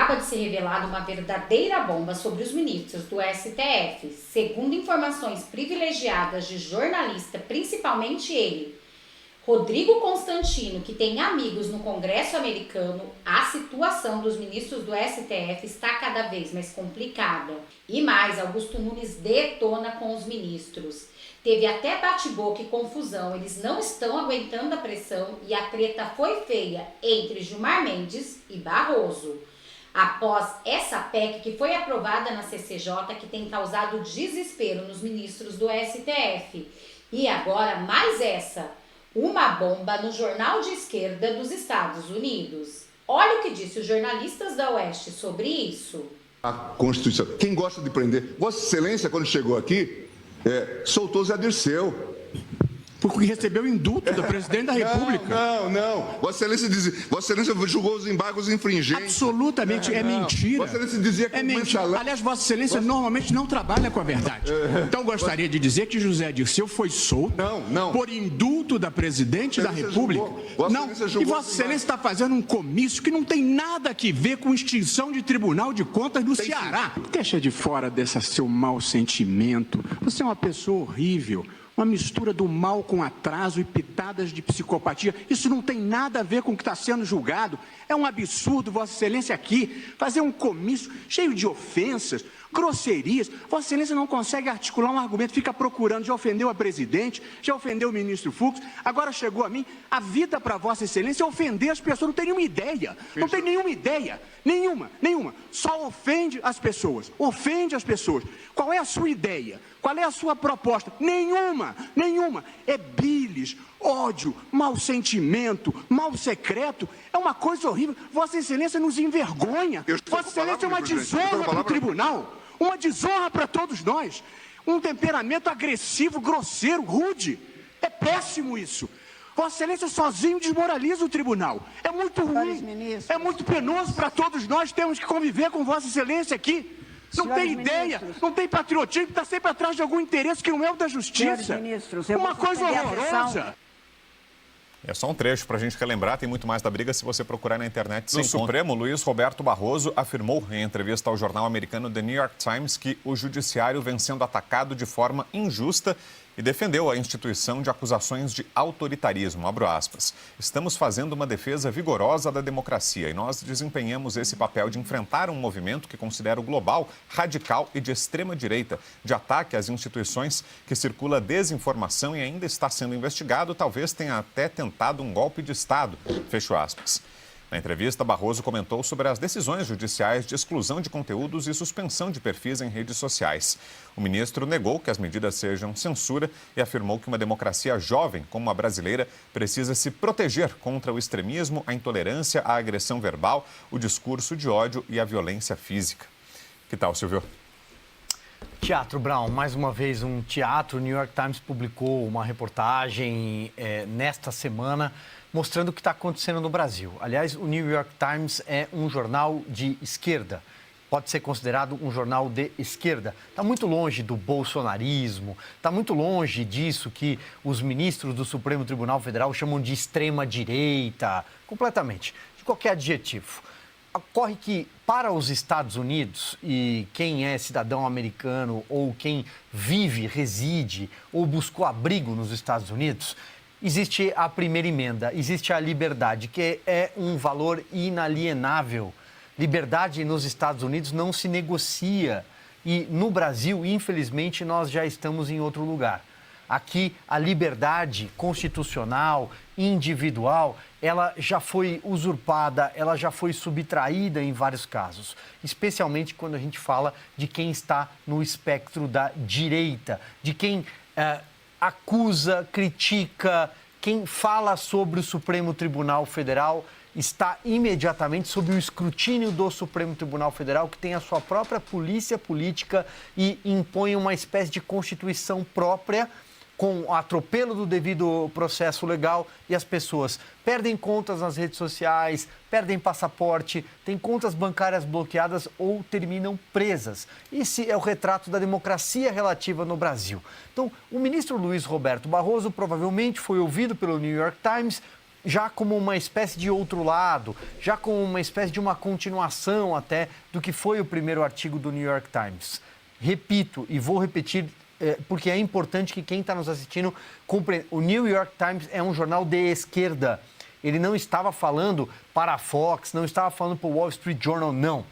acaba de ser revelada uma verdadeira bomba sobre os ministros do STF. Segundo informações privilegiadas de jornalista, principalmente ele, Rodrigo Constantino, que tem amigos no Congresso americano, a situação dos ministros do STF está cada vez mais complicada. E mais, Augusto Nunes detona com os ministros. Teve até bate-boca e confusão, eles não estão aguentando a pressão e a treta foi feia entre Gilmar Mendes e Barroso. Após essa PEC que foi aprovada na CCJ, que tem causado desespero nos ministros do STF. E agora mais essa, uma bomba no jornal de esquerda dos Estados Unidos. Olha o que disse os jornalistas da Oeste sobre isso. A Constituição. Quem gosta de prender? Vossa Excelência, quando chegou aqui, soltou Zé Dirceu. Porque recebeu indulto do presidente da República. Não. Vossa Excelência julgou os embargos infringentes. Absolutamente, é mentira. Vossa Excelência dizia que é mentira. Aliás, Vossa Excelência normalmente não trabalha com a verdade. Então, gostaria de dizer que José Dirceu foi solto por indulto da presidente da República. E Vossa Excelência está fazendo um comício que não tem nada a ver com extinção de Tribunal de Contas do Ceará. Deixa de fora desse seu mau sentimento. Você é uma pessoa horrível. Uma mistura do mal com atraso e pitadas de psicopatia. Isso não tem nada a ver com o que está sendo julgado. É um absurdo, Vossa Excelência, aqui fazer um comício cheio de ofensas, grosserias. Vossa Excelência não consegue articular um argumento, fica procurando. Já ofendeu a presidente, já ofendeu o ministro Fux, agora chegou a mim. A vida para Vossa Excelência é ofender as pessoas. Não tem nenhuma ideia. Não tem nenhuma ideia. Nenhuma. Só ofende as pessoas. Ofende as pessoas. Qual é a sua ideia? Qual é a sua proposta? Nenhuma. É bilis, ódio, mau sentimento, mal secreto. É uma coisa horrível. Vossa Excelência nos envergonha. Vossa Excelência é uma desonra para o tribunal. Uma desonra para todos nós. Um temperamento agressivo, grosseiro, rude. É péssimo isso. Vossa Excelência sozinho desmoraliza o tribunal. É muito ruim. É muito penoso para todos nós. Temos que conviver com Vossa Excelência aqui. Não tem ideia, não tem patriotismo, está sempre atrás de algum interesse que não é o da justiça. Uma coisa horrorosa. É só um trecho para a gente relembrar, tem muito mais da briga se você procurar na internet. No Supremo, Luiz Roberto Barroso afirmou em entrevista ao jornal americano The New York Times que o judiciário vem sendo atacado de forma injusta e defendeu a instituição de acusações de autoritarismo. Abro aspas. Estamos fazendo uma defesa vigorosa da democracia e nós desempenhamos esse papel de enfrentar um movimento que considero global, radical e de extrema direita, de ataque às instituições, que circula desinformação e ainda está sendo investigado, talvez tenha até tentado um golpe de Estado. Fecho aspas. Na entrevista, Barroso comentou sobre as decisões judiciais de exclusão de conteúdos e suspensão de perfis em redes sociais. O ministro negou que as medidas sejam censura e afirmou que uma democracia jovem como a brasileira precisa se proteger contra o extremismo, a intolerância, a agressão verbal, o discurso de ódio e a violência física. Que tal, Silvio? Teatro, Brown, mais uma vez um teatro. O New York Times publicou uma reportagem nesta semana mostrando o que está acontecendo no Brasil. Aliás, o New York Times é um jornal de esquerda, pode ser considerado um jornal de esquerda. Está muito longe do bolsonarismo, está muito longe disso que os ministros do Supremo Tribunal Federal chamam de extrema-direita, completamente, de qualquer adjetivo. Ocorre que, para os Estados Unidos, e quem é cidadão americano ou quem vive, reside ou buscou abrigo nos Estados Unidos, existe a primeira emenda, existe a liberdade, que é um valor inalienável. Liberdade nos Estados Unidos não se negocia e no Brasil, infelizmente, nós já estamos em outro lugar. Aqui, a liberdade constitucional, individual, ela já foi usurpada, ela já foi subtraída em vários casos, especialmente quando a gente fala de quem está no espectro da direita, de quem acusa, critica, quem fala sobre o Supremo Tribunal Federal está imediatamente sob o escrutínio do Supremo Tribunal Federal, que tem a sua própria polícia política e impõe uma espécie de constituição própria com o atropelo do devido processo legal e as pessoas perdem contas nas redes sociais, perdem passaporte, têm contas bancárias bloqueadas ou terminam presas. Esse é o retrato da democracia relativa no Brasil. Então, o ministro Luiz Roberto Barroso provavelmente foi ouvido pelo New York Times, já como uma espécie de outro lado, já como uma espécie de uma continuação até do que foi o primeiro artigo do New York Times. Repito e vou repetir, porque é importante que quem está nos assistindo compreenda. O New York Times é um jornal de esquerda. Ele não estava falando para a Fox, não estava falando para o Wall Street Journal, não.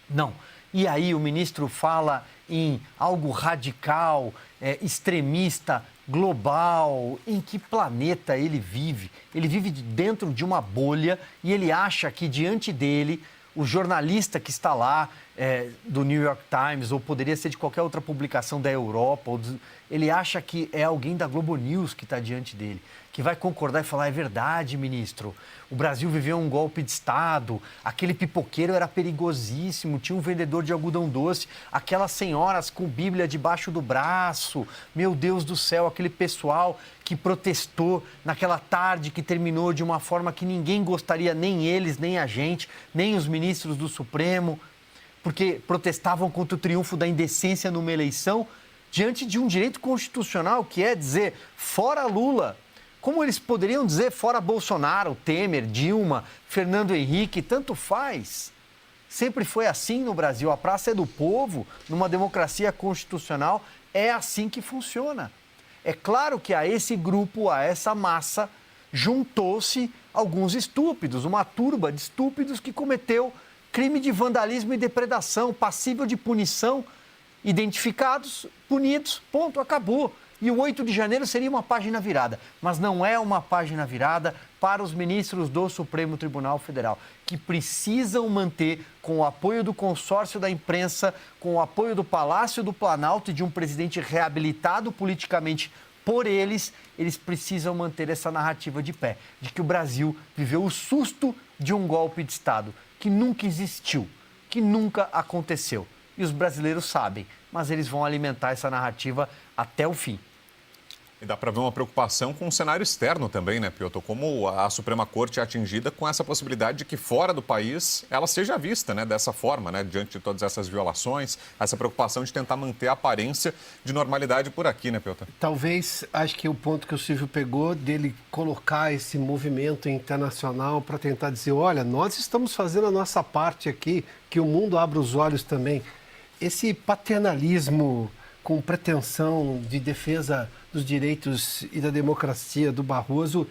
Não. E aí o ministro fala em algo radical, extremista, global. Em que planeta ele vive? Ele vive dentro de uma bolha e ele acha que diante dele, o jornalista que está lá, do New York Times, ou poderia ser de qualquer outra publicação da Europa, ele acha que é alguém da Globo News que está diante dele, que vai concordar e falar, é verdade, ministro, o Brasil viveu um golpe de Estado, aquele pipoqueiro era perigosíssimo, tinha um vendedor de algodão doce, aquelas senhoras com Bíblia debaixo do braço, meu Deus do céu, aquele pessoal que protestou naquela tarde que terminou de uma forma que ninguém gostaria, nem eles, nem a gente, nem os ministros do Supremo, porque protestavam contra o triunfo da indecência numa eleição, diante de um direito constitucional que é dizer fora Lula. Como eles poderiam dizer fora Bolsonaro, Temer, Dilma, Fernando Henrique, tanto faz. Sempre foi assim no Brasil. A praça é do povo, numa democracia constitucional, é assim que funciona. É claro que a esse grupo, a essa massa, juntou-se alguns estúpidos, uma turba de estúpidos que cometeu crime de vandalismo e depredação, passível de punição, identificados, punidos, ponto, acabou. E o 8 de janeiro seria uma página virada, mas não é uma página virada para os ministros do Supremo Tribunal Federal, que precisam manter, com o apoio do consórcio da imprensa, com o apoio do Palácio do Planalto e de um presidente reabilitado politicamente por eles, eles precisam manter essa narrativa de pé, de que o Brasil viveu o susto de um golpe de Estado, que nunca existiu, que nunca aconteceu. E os brasileiros sabem, mas eles vão alimentar essa narrativa até o fim. E dá para ver uma preocupação com o cenário externo também, né, Piotr? Como a Suprema Corte é atingida com essa possibilidade de que fora do país ela seja vista, né, dessa forma, né, diante de todas essas violações, essa preocupação de tentar manter a aparência de normalidade por aqui, né, Piotr? Talvez, acho que o ponto que o Silvio pegou dele colocar esse movimento internacional para tentar dizer, olha, nós estamos fazendo a nossa parte aqui, que o mundo abra os olhos também. Esse paternalismo com pretensão de defesa dos direitos e da democracia do Barroso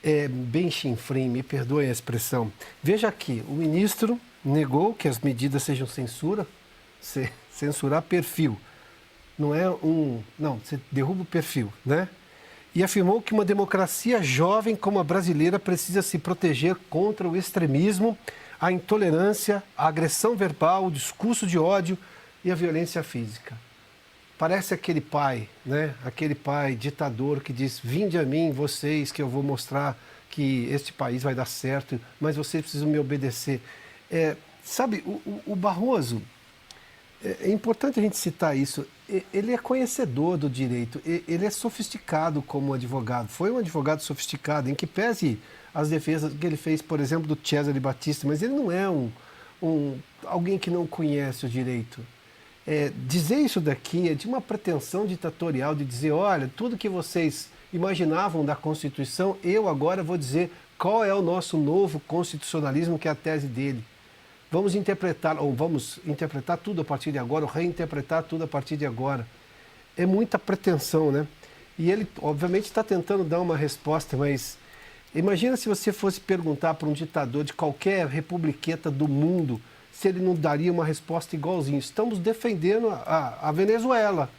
é bem chinfrim, me perdoem a expressão. Veja aqui, o ministro negou que as medidas sejam censurar perfil. Não é não, você derruba o perfil, né? E afirmou que uma democracia jovem como a brasileira precisa se proteger contra o extremismo, a intolerância, a agressão verbal, o discurso de ódio e a violência física. Parece aquele pai, né? Aquele pai ditador que diz, vinde a mim, vocês, que eu vou mostrar que este país vai dar certo, mas vocês precisam me obedecer. Sabe, o Barroso, é importante a gente citar isso, ele é conhecedor do direito, ele é sofisticado como advogado, foi um advogado sofisticado, em que pese as defesas que ele fez, por exemplo, do Cesare Battisti, mas ele não é alguém que não conhece o direito. Dizer isso daqui é de uma pretensão ditatorial de dizer, olha, tudo que vocês imaginavam da Constituição, eu agora vou dizer qual é o nosso novo constitucionalismo, que é a tese dele. Vamos interpretar tudo a partir de agora, ou reinterpretar tudo a partir de agora. É muita pretensão, né? E ele, obviamente, está tentando dar uma resposta, mas imagina se você fosse perguntar para um ditador de qualquer republiqueta do mundo se ele não daria uma resposta igualzinho. Estamos defendendo a Venezuela.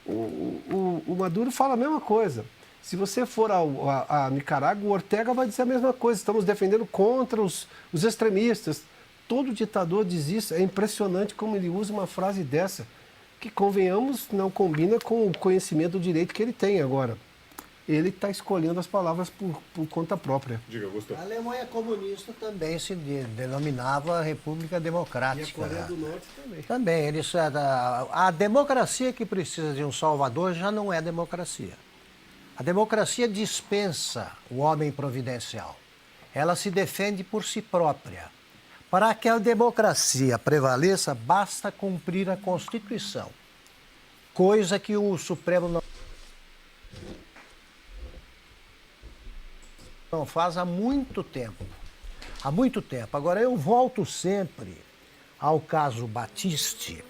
O Maduro fala a mesma coisa. Se você for a Nicarágua, o Ortega vai dizer a mesma coisa. Estamos defendendo contra os extremistas. Todo ditador diz isso. É impressionante como ele usa uma frase dessa, que, convenhamos, não combina com o conhecimento do direito que ele tem agora. Ele está escolhendo as palavras por conta própria. Diga, Augusto. A Alemanha comunista também se denominava República Democrática. E a Coreia do Norte também. Também. A democracia que precisa de um salvador já não é democracia. A democracia dispensa o homem providencial. Ela se defende por si própria. Para que a democracia prevaleça, basta cumprir a Constituição. Coisa que o Supremo não... Não faz há muito tempo. Há muito tempo. Agora, eu volto sempre ao caso Battisti,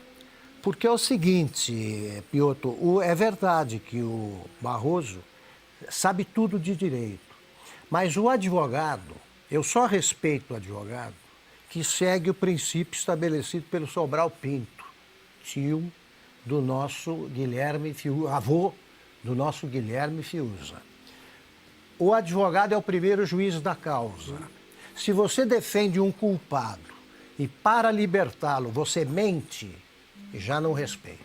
porque é o seguinte, Piotr, é verdade que o Barroso sabe tudo de direito, mas o advogado, eu só respeito o advogado que segue o princípio estabelecido pelo Sobral Pinto, tio do nosso Guilherme Fiuza, avô do nosso Guilherme Fiuza. O advogado é o primeiro juiz da causa. Se você defende um culpado e para libertá-lo você mente, já não respeito.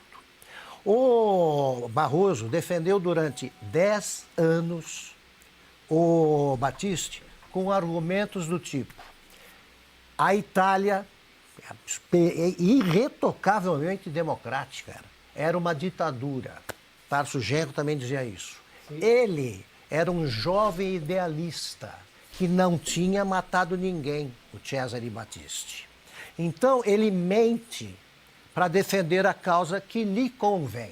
O Barroso defendeu durante 10 anos o Battisti com argumentos do tipo: a Itália é irretocavelmente democrática, era uma ditadura. Tarso Genro também dizia isso. Sim. Ele era um jovem idealista que não tinha matado ninguém, o Cesare Battisti. Então, ele mente para defender a causa que lhe convém.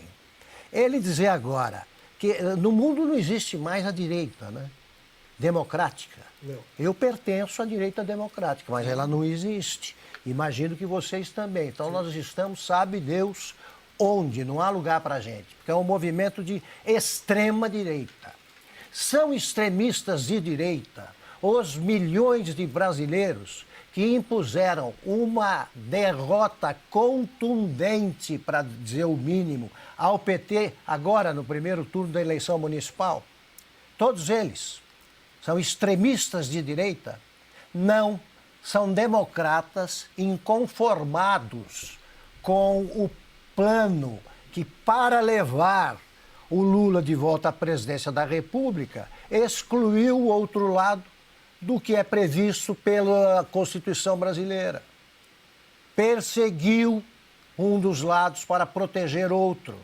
Ele dizer agora que no mundo não existe mais a direita, né? Democrática. Não. Eu pertenço à direita democrática, mas ela não existe. Imagino que vocês também. Então, nós estamos, sabe Deus, onde não há lugar para a gente. Porque é um movimento de extrema direita. São extremistas de direita os milhões de brasileiros que impuseram uma derrota contundente, para dizer o mínimo, ao PT agora no primeiro turno da eleição municipal. Todos eles são extremistas de direita, não são democratas inconformados com o plano que, para levar o Lula de volta à presidência da República, excluiu o outro lado do que é previsto pela Constituição brasileira. Perseguiu um dos lados para proteger outro.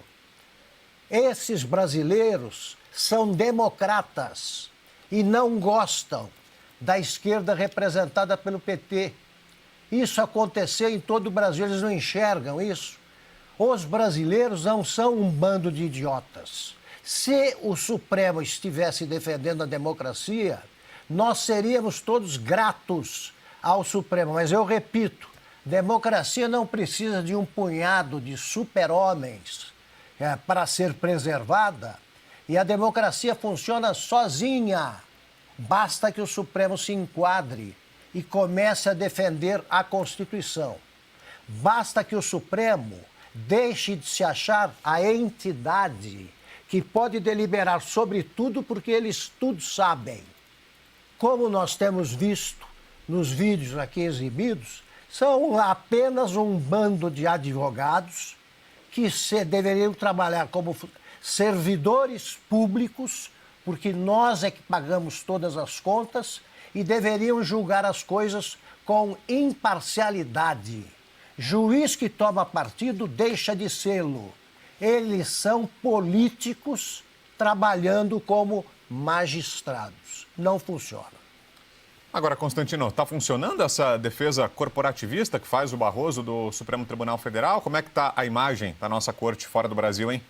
Esses brasileiros são democratas e não gostam da esquerda representada pelo PT. Isso aconteceu em todo o Brasil, eles não enxergam isso. Os brasileiros não são um bando de idiotas. Se o Supremo estivesse defendendo a democracia, nós seríamos todos gratos ao Supremo. Mas eu repito, democracia não precisa de um punhado de super-homens para ser preservada, e a democracia funciona sozinha. Basta que o Supremo se enquadre e comece a defender a Constituição. Basta que o Supremo deixe de se achar a entidade que pode deliberar sobre tudo, porque eles tudo sabem. Como nós temos visto nos vídeos aqui exibidos, são apenas um bando de advogados que deveriam trabalhar como servidores públicos, porque nós é que pagamos todas as contas, e deveriam julgar as coisas com imparcialidade. Juiz que toma partido deixa de sê-lo. Eles são políticos trabalhando como magistrados. Não funciona. Agora, Constantino, está funcionando essa defesa corporativista que faz o Barroso do Supremo Tribunal Federal? Como é que está a imagem da nossa corte fora do Brasil, hein?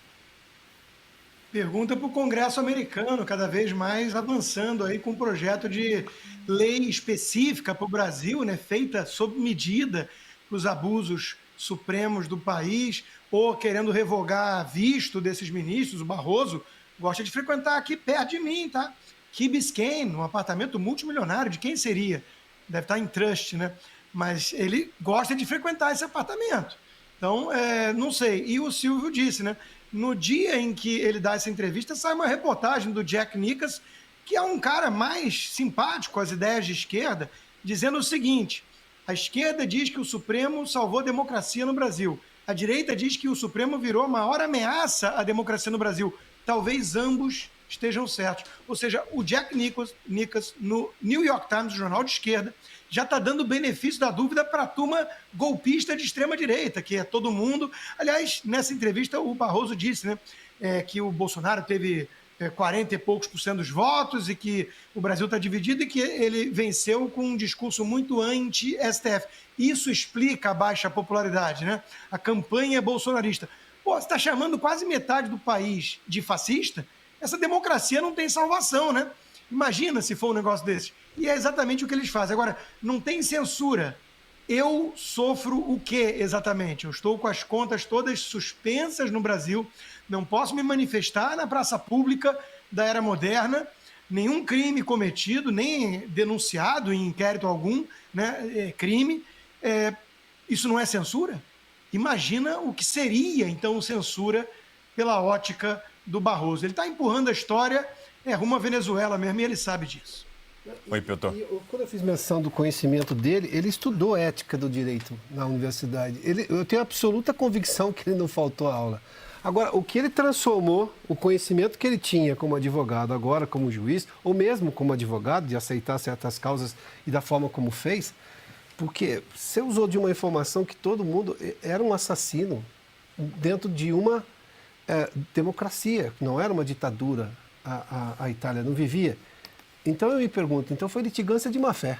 Pergunta para o Congresso americano, cada vez mais avançando aí com um projeto de lei específica para o Brasil, né, feita sob medida para os abusos supremos do país, ou querendo revogar visto desses ministros. O Barroso gosta de frequentar aqui perto de mim, tá? Key Biscayne, um apartamento multimilionário. De quem seria? Deve estar em trust, né? Mas ele gosta de frequentar esse apartamento. Então, não sei. E o Silvio disse, né? No dia em que ele dá essa entrevista, sai uma reportagem do Jack Nickas, que é um cara mais simpático às ideias de esquerda, dizendo o seguinte: a esquerda diz que o Supremo salvou a democracia no Brasil. A direita diz que o Supremo virou a maior ameaça à democracia no Brasil. Talvez ambos estejam certos. Ou seja, o Jack Nickas, no New York Times, jornal de esquerda, já está dando o benefício da dúvida para a turma golpista de extrema-direita, que é todo mundo. Aliás, nessa entrevista, o Barroso disse, né, que o Bolsonaro teve 40 e poucos % dos votos e que o Brasil está dividido e que ele venceu com um discurso muito anti-STF. Isso explica a baixa popularidade, né? A campanha bolsonarista. Pô, você está chamando quase metade do país de fascista? Essa democracia não tem salvação, né? Imagina se for um negócio desse. E é exatamente o que eles fazem. Agora, não tem censura. Eu sofro o quê exatamente? Eu estou com as contas todas suspensas no Brasil, não posso me manifestar na praça pública da era moderna, nenhum crime cometido, nem denunciado em inquérito algum, né, crime. Isso não é censura? Imagina o que seria, então, censura pela ótica do Barroso. Ele está empurrando a história rumo à Venezuela mesmo, e ele sabe disso. Oi, Piotr. Quando eu fiz menção do conhecimento dele, ele estudou ética do direito na universidade. Eu tenho absoluta convicção que ele não faltou aula. Agora, o que ele transformou, o conhecimento que ele tinha como advogado, agora como juiz, ou mesmo como advogado, de aceitar certas causas e da forma como fez, porque você usou de uma informação que todo mundo era um assassino dentro de uma democracia, não era uma ditadura. A Itália não vivia. Então eu me pergunto, então foi litigância de má fé.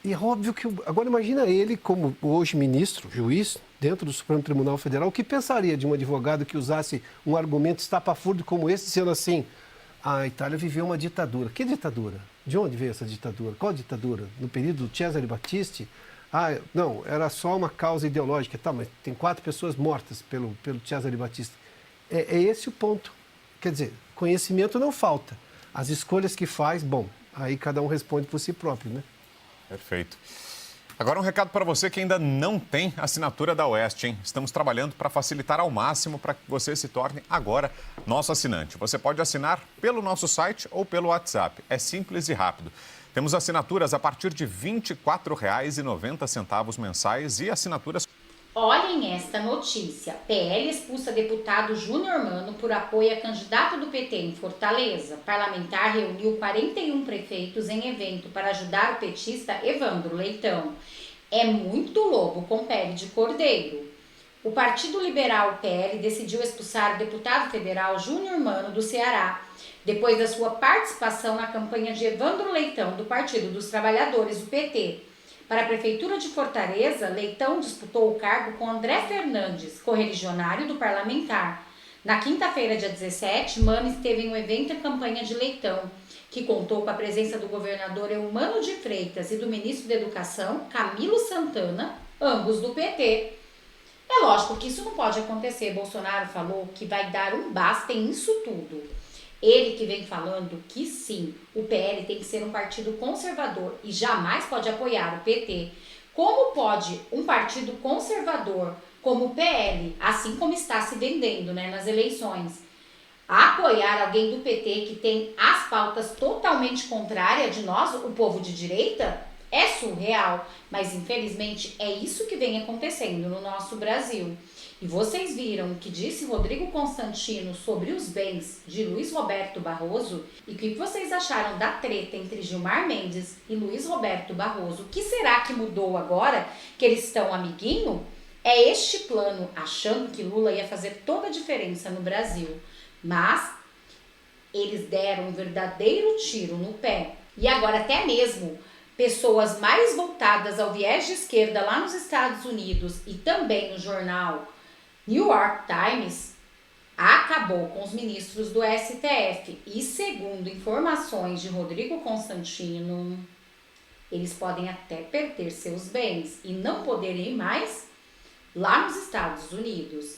E é óbvio que... Agora imagina ele como hoje ministro, juiz, dentro do Supremo Tribunal Federal, o que pensaria de um advogado que usasse um argumento estapafúrdio como esse, dizendo assim, a Itália viveu uma ditadura. Que ditadura? De onde veio essa ditadura? Qual ditadura? No período do Cesare Battisti? Não, era só uma causa ideológica. Tá, mas tem 4 pessoas mortas pelo Cesare Battisti. É esse o ponto. Quer dizer, conhecimento não falta. As escolhas que faz, bom, aí cada um responde por si próprio, né? Perfeito. Agora um recado para você que ainda não tem assinatura da Oeste, hein? Estamos trabalhando para facilitar ao máximo para que você se torne agora nosso assinante. Você pode assinar pelo nosso site ou pelo WhatsApp. É simples e rápido. Temos assinaturas a partir de R$ 24,90 mensais e assinaturas... Olhem esta notícia. PL expulsa deputado Júnior Mano por apoio a candidato do PT em Fortaleza. Parlamentar reuniu 41 prefeitos em evento para ajudar o petista Evandro Leitão. É muito lobo com pele de cordeiro. O Partido Liberal PL decidiu expulsar o deputado federal Júnior Mano do Ceará, depois da sua participação na campanha de Evandro Leitão do Partido dos Trabalhadores, o PT. Para a Prefeitura de Fortaleza, Leitão disputou o cargo com André Fernandes, correligionário do parlamentar. Na quinta-feira, dia 17, Mano esteve em um evento em campanha de Leitão, que contou com a presença do governador Eumano de Freitas e do ministro da Educação, Camilo Santana, ambos do PT. É lógico que isso não pode acontecer. Bolsonaro falou que vai dar um basta nisso tudo. Ele que vem falando que sim, o PL tem que ser um partido conservador e jamais pode apoiar o PT. Como pode um partido conservador como o PL, assim como está se vendendo, né, nas eleições, apoiar alguém do PT que tem as pautas totalmente contrárias de nós, o povo de direita? É surreal, mas infelizmente é isso que vem acontecendo no nosso Brasil. E vocês viram o que disse Rodrigo Constantino sobre os bens de Luiz Roberto Barroso? E o que vocês acharam da treta entre Gilmar Mendes e Luiz Roberto Barroso? O que será que mudou agora que eles estão amiguinho? É este plano, achando que Lula ia fazer toda a diferença no Brasil. Mas eles deram um verdadeiro tiro no pé. E agora até mesmo pessoas mais voltadas ao viés de esquerda lá nos Estados Unidos e também no jornal New York Times acabou com os ministros do STF e, segundo informações de Rodrigo Constantino, eles podem até perder seus bens e não poderem ir mais lá nos Estados Unidos.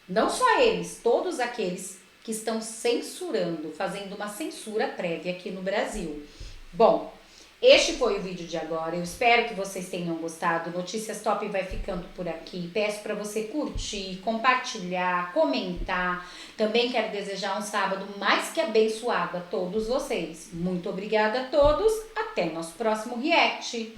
Não só eles, todos aqueles que estão censurando, fazendo uma censura prévia aqui no Brasil. Bom, este foi o vídeo de agora, eu espero que vocês tenham gostado. Notícias Top vai ficando por aqui. Peço para você curtir, compartilhar, comentar. Também quero desejar um sábado mais que abençoado a todos vocês. Muito obrigada a todos, até nosso próximo react.